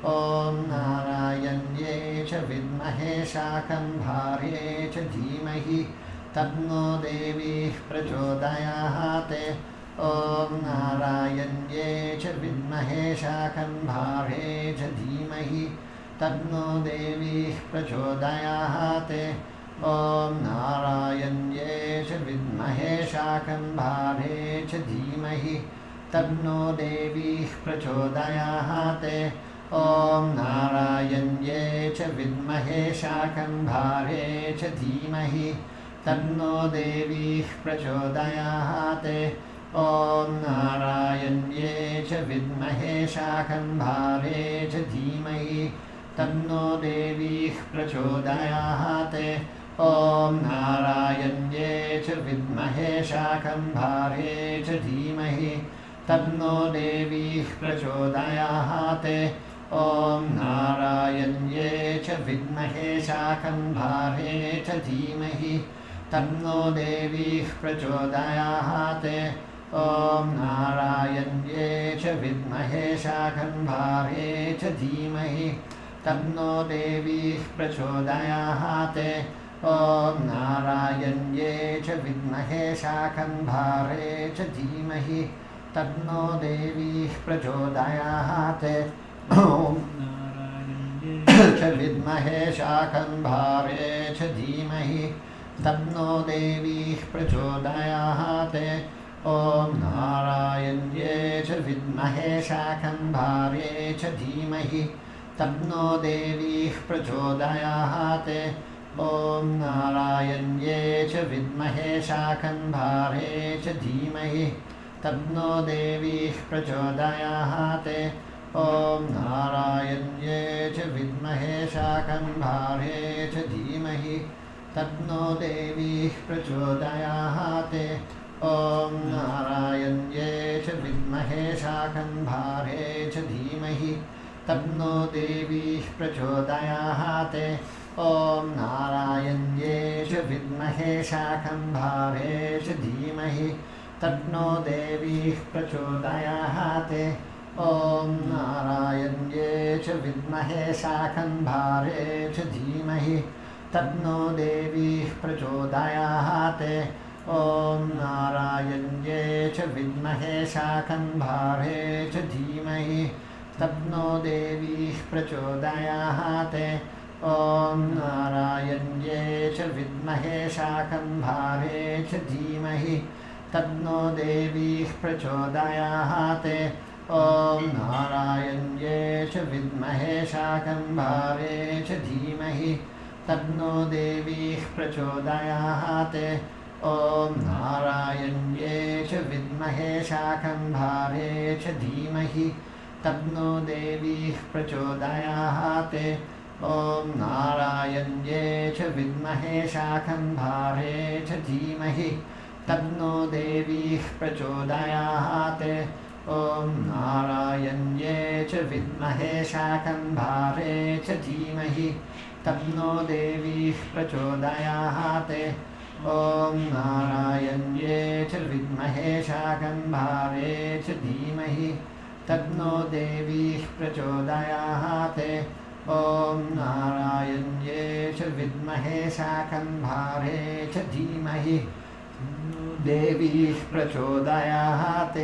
ॐ नारायण्ये च विद्महे शाकम्भर्ये च धीमहि तन्नो देवी प्रचोदयात् ॐ नारायण्ये च विद्महे शाकम्भर्ये च धीमहि तन्नो देवी प्रचोदयात् ॐ नारायण्ये च विद्महे शाकम्भर्ये च धीमहि तन्नो देवी प्रचोदयात् ॐ नारायण्ये च विद्महे शाकम्भर्ये च धीमहि तन्नो देवी प्रचोदयात् ॐ नारायण्ये च विद्महे शाकम्भर्ये च धीमहि तन्नो देवी प्रचोदयात् ॐ नारायण्ये च विद्महे शाकम्भर्ये च धीमहि तन्नो देवी प्रचोदयात् ॐ नारायण्ये च विद्महे शाकम्भर्ये च धीमहि तन्नो देवी प्रचोदयात् ॐ नारायण्ये च विद्महे शाकम्भर्ये च धीमहि तन्नो देवी प्रचोदयात् ॐ नारायण्ये च विद्महे शाकम्भर्ये च धीमहि तन्नो देवी प्रचोदयात् ॐ च विद्महे शाकम्भर्ये च धीमहि तन्नो देवी प्रचोदयात् ॐ नारायण्ये च विद्महे शाकम्भर्ये च धीमहि तन्नो देवी प्रचोदयात् ॐ नारायण्ये च विद्महे शाकम्भर्ये च धीमहि तन्नो देवी प्रचोदयात् ॐ नारायण्ये च विद्महे शाकम्भर्ये च धीमहि तन्नो देवी प्रचोदयात् ॐ नारायण्ये च विद्महे शाकम्भर्ये च धीमहि तन्नो देवी प्रचोदयात् ॐ नारायण्ये च विद्महे शाकम्भर्ये च धीमहि तन्नो देवी प्रचोदयात् ॐ नारायण्ये च विद्महे शाकम्भरे च धीमहि तन्नो देवी प्रचोदयात् ॐ नारायण्ये च विद्महे शाकम्भरे च धीमहि तन्नो देवी प्रचोदयात् ॐ नारायण्ये च विद्महे शाकम्भरे च धीमहि तन्नो देवी प्रचोदयात् ॐ नारायण्ये च विद्महे शाकम्भरे च धीमहि तन्नो देवी प्रचोदयात् ॐ नारायण्ये च विद्महे शाकम्भरे च धीमहि तन्नो देवी प्रचोदयात् ॐ नारायण्ये च विद्महे शाकम्भरे च धीमहि तन्नो देवी प्रचोदयात् ॐ नारायण्ये च विद्महे शाकम्भरे च धीमहि तन्नो देवी प्रचोदयात् ॐ नारायण्ये च विद्महे शाकम्भरे च धीमहि तन्नो देवी प्रचोदयात् ॐ नारायण्ये च विद्महे शाकम्भरे च धीमहि देवी प्रचोदयात्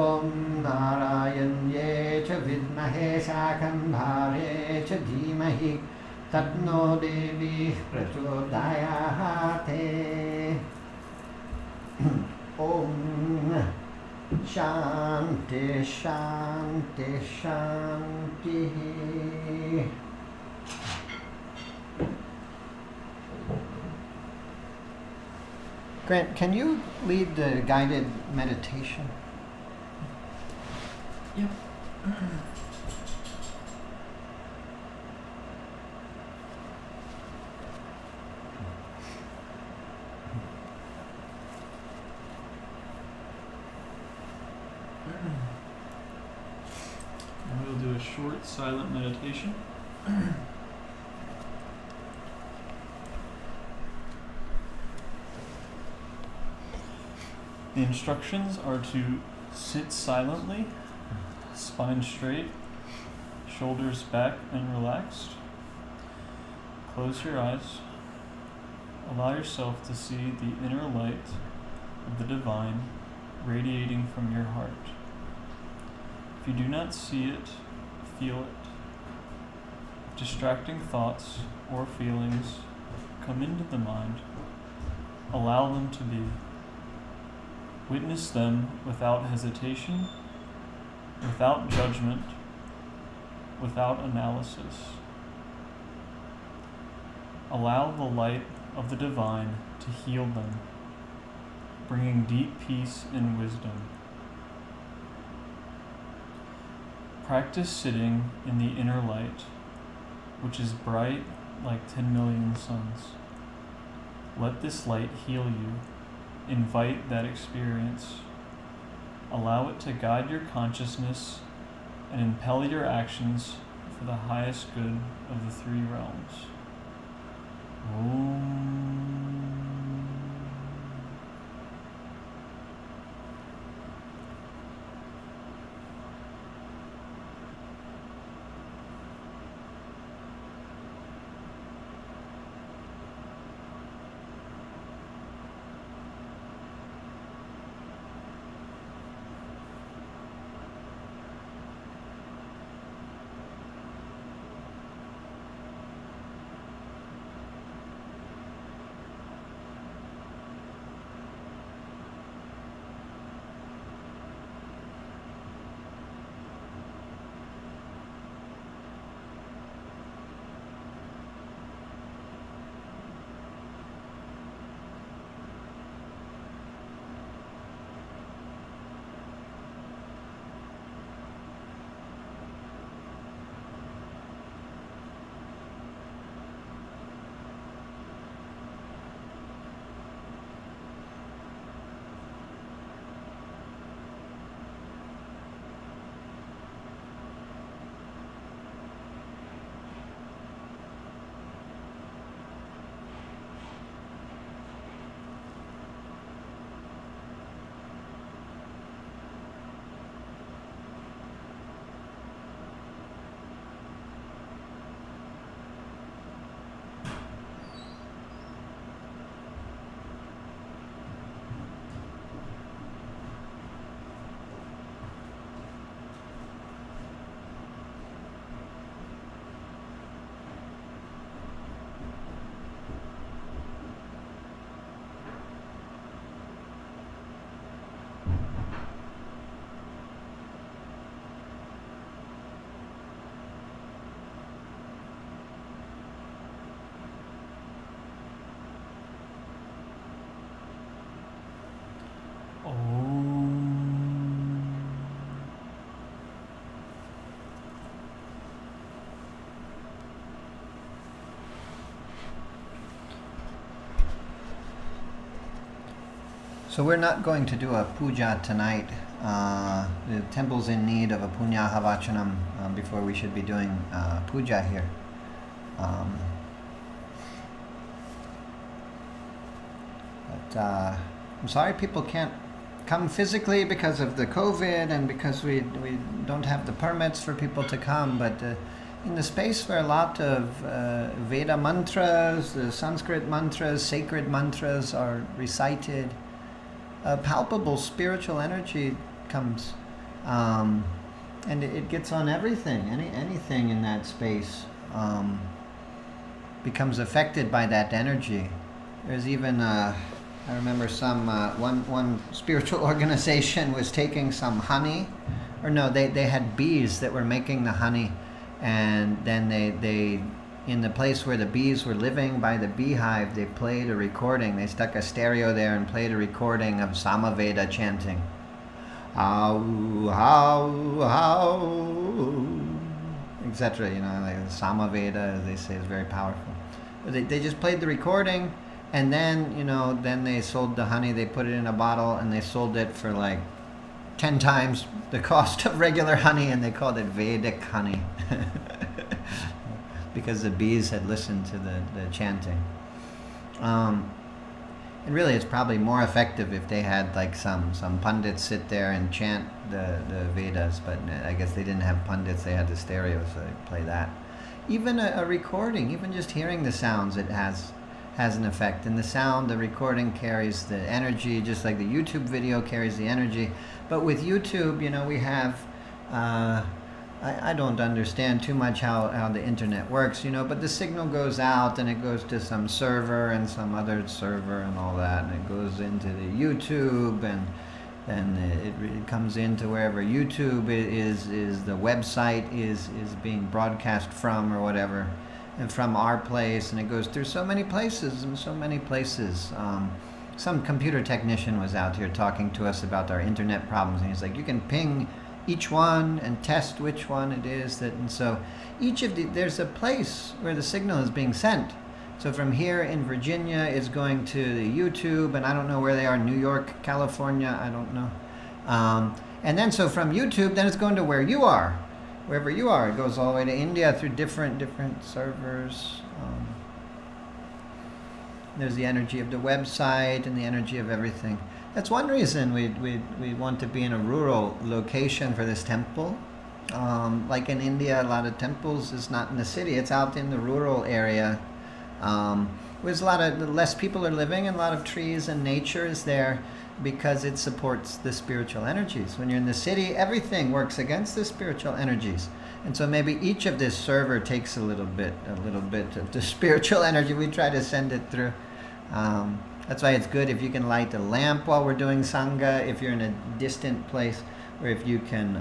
ॐ नारायण्ये च विद्महे शाकम्भरे च धीमहि तन्नो देवी प्रचोदयात् ॐ शान्ति शान्ति शान्तिः Grant, can you lead the guided meditation? Yep. We'll do a short silent meditation. The instructions are to sit silently, spine straight, shoulders back and relaxed. Close your eyes. Allow yourself to see the inner light of the divine radiating from your heart. If you do not see it, feel it. If distracting thoughts or feelings come into the mind, allow them to be. Witness them without hesitation, without judgment, without analysis. Allow the light of the divine to heal them, bringing deep peace and wisdom. Practice sitting in the inner light, which is bright like 10 million suns. Let this light heal you. Invite that experience. Allow it to guide your consciousness and impel your actions for the highest good of the three realms. Om. So we're not going to do a puja tonight. The temple's in need of a punyahavachanam before we should be doing puja here. But I'm sorry people can't come physically because of the COVID and because we don't have the permits for people to come. But in the space where a lot of Veda mantras, the Sanskrit mantras, sacred mantras are recited, a palpable spiritual energy comes, and it gets on everything. Anything in that space becomes affected by that energy. There's even I remember one spiritual organization was taking some honey, or no, they had bees that were making the honey, and then they in the place where the bees were living by the beehive, they played a recording. They stuck a stereo there and played a recording of Samaveda chanting. How, etc. Like Samaveda, as they say, is very powerful. But they just played the recording, and then, then they sold the honey. They put it in a bottle, and they sold it for like 10 times the cost of regular honey, and they called it Vedic honey. Because the bees had listened to the chanting. And really it's probably more effective if they had like some pundits sit there and chant the Vedas, but I guess they didn't have pundits, they had the stereo, so they play that. Even a recording, even just hearing the sounds, it has an effect. And the sound, the recording carries the energy, just like the YouTube video carries the energy. But with YouTube, we have I don't understand too much how the internet works, but the signal goes out and it goes to some server and some other server and all that, and it goes into the YouTube, and then it comes into wherever YouTube is the website is being broadcast from, or whatever, and from our place, and it goes through so many places and so many places. Some computer technician was out here talking to us about our internet problems, and he's like, you can ping each one and test which one it is and so each of there's a place where the signal is being sent. So from here in Virginia is going to the YouTube, and I don't know where they are, New York, California, I don't know. And then so from YouTube, then it's going to wherever you are. It goes all the way to India through different servers. There's the energy of the website and the energy of everything. That's one reason we want to be in a rural location for this temple. Like in India, a lot of temples is not in the city; it's out in the rural area. There's less people are living, and a lot of trees and nature is there because it supports the spiritual energies. When you're in the city, everything works against the spiritual energies, and so maybe each of this server takes a little bit of the spiritual energy. We try to send it through. That's why it's good if you can light a lamp while we're doing Sangha, if you're in a distant place, or if you can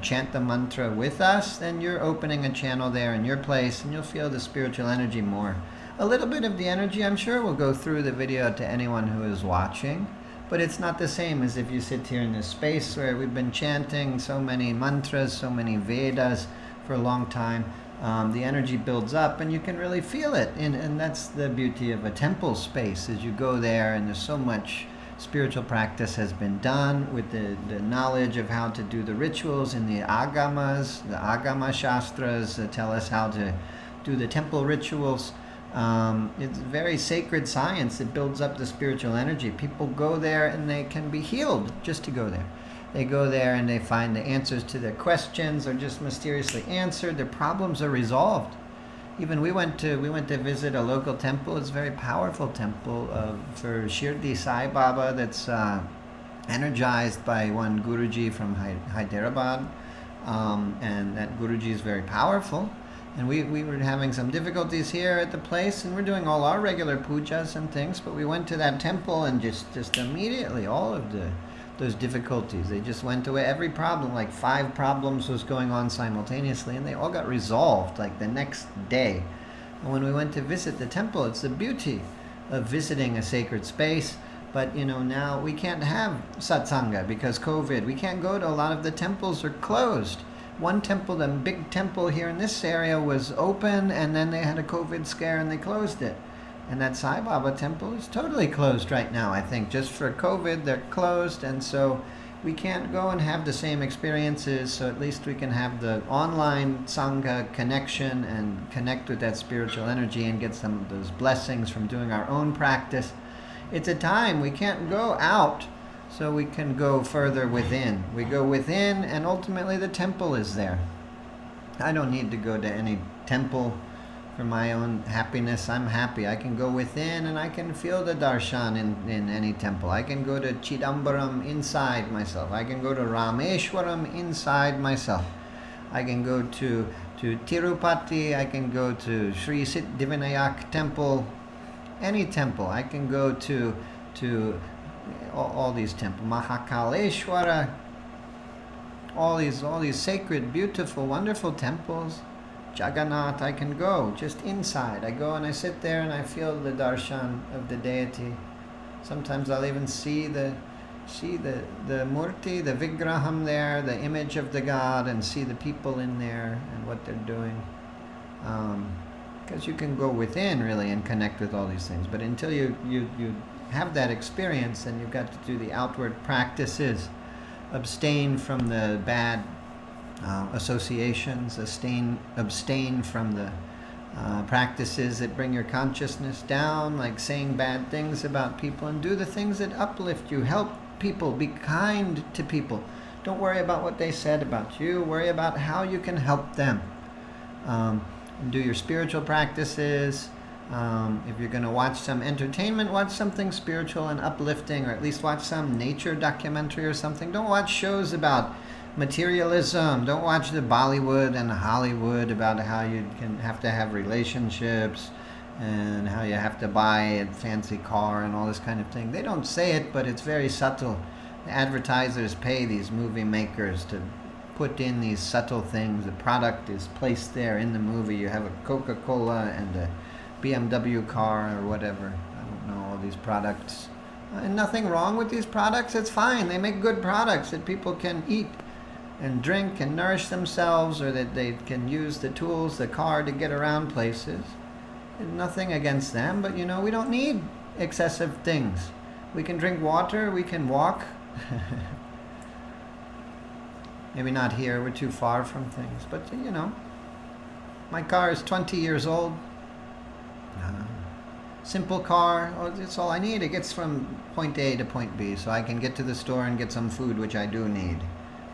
chant the mantra with us, then you're opening a channel there in your place, and you'll feel the spiritual energy more. A little bit of the energy, I'm sure, will go through the video to anyone who is watching, but it's not the same as if you sit here in this space where we've been chanting so many mantras, so many Vedas for a long time. The energy builds up and you can really feel it, and that's the beauty of a temple space. As you go there, and there's so much spiritual practice has been done with the knowledge of how to do the rituals in the agamas. The agama shastras tell us how to do the temple rituals. It's very sacred science. It builds up the spiritual energy. People go there and they can be healed just to go there. They go there and they find the answers to their questions are just mysteriously answered. Their problems are resolved. Even we went to visit a local temple. It's a very powerful temple for Shirdi Sai Baba that's energized by one Guruji from Hyderabad. And that Guruji is very powerful. And we were having some difficulties here at the place, and we're doing all our regular pujas and things, but we went to that temple and just immediately all of those difficulties, they just went away. Every problem, like 5 problems was going on simultaneously, and they all got resolved like the next day. And when we went to visit the temple, it's the beauty of visiting a sacred space. But now we can't have satsanga because COVID. We can't go to a lot of the temples are closed. One temple, the big temple here in this area, was open, and then they had a COVID scare and they closed it. And that Sai Baba temple is totally closed right now, I think. Just for COVID, they're closed, and so we can't go and have the same experiences, so at least we can have the online Sangha connection and connect with that spiritual energy and get some of those blessings from doing our own practice. It's a time we can't go out, so we can go further within. We go within, and ultimately the temple is there. I don't need to go to any temple for my own happiness. I'm happy. I can go within and I can feel the darshan in any temple. I can go to Chidambaram inside myself. I can go to Rameshwaram inside myself. I can go to Tirupati. I can go to Sri Siddhivinayak temple. Any temple. I can go to all these temples. Mahakaleshwara. All these sacred, beautiful, wonderful temples. Jagannath, I can go just inside. I go and I sit there and I feel the darshan of the deity. Sometimes I'll even see the murti, the vigraham there, the image of the god, and see the people in there and what they're doing. Because you can go within really and connect with all these things. But until you have that experience, then you've got to do the outward practices. Abstain from the bad associations, abstain from the practices that bring your consciousness down, like saying bad things about people, and do the things that uplift you. Help people, be kind to people. Don't worry about what they said about you, worry about how you can help them. Do your spiritual practices. If you're going to watch some entertainment, watch something spiritual and uplifting, or at least watch some nature documentary or something. Don't watch shows about materialism. Don't watch the Bollywood and Hollywood about how you can have to have relationships and how you have to buy a fancy car and all this kind of thing. They don't say it, but it's very subtle. The advertisers pay these movie makers to put in these subtle things. The product is placed there in the movie. You have a Coca-Cola and a BMW car or whatever. I don't know, all these products. And nothing wrong with these products. It's fine. They make good products that people can eat and drink and nourish themselves, or that they can use the tools, the car, to get around places. And nothing against them, but we don't need excessive things. We can drink water, we can walk. Maybe not here, we're too far from things, but my car is 20 years old. Simple car, that's all I need. It gets from point A to point B, so I can get to the store and get some food, which I do need.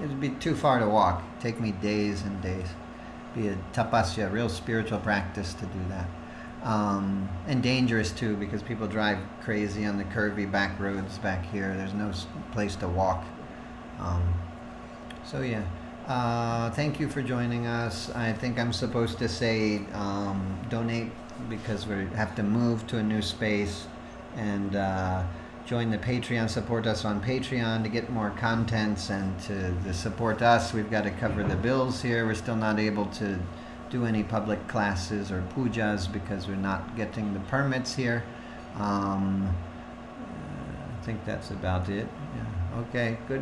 It would be too far to walk. It'd take me days and days. Be a tapasya, a real spiritual practice to do that. And dangerous too, because people drive crazy on the curvy back roads back here. There's no place to walk. Thank you for joining us. I think I'm supposed to say donate, because we have to move to a new space, and join the Patreon, support us on Patreon to get more contents, and to support us, we've got to cover the bills here. We're still not able to do any public classes or pujas because we're not getting the permits here. I think that's about it. Yeah. Okay, good.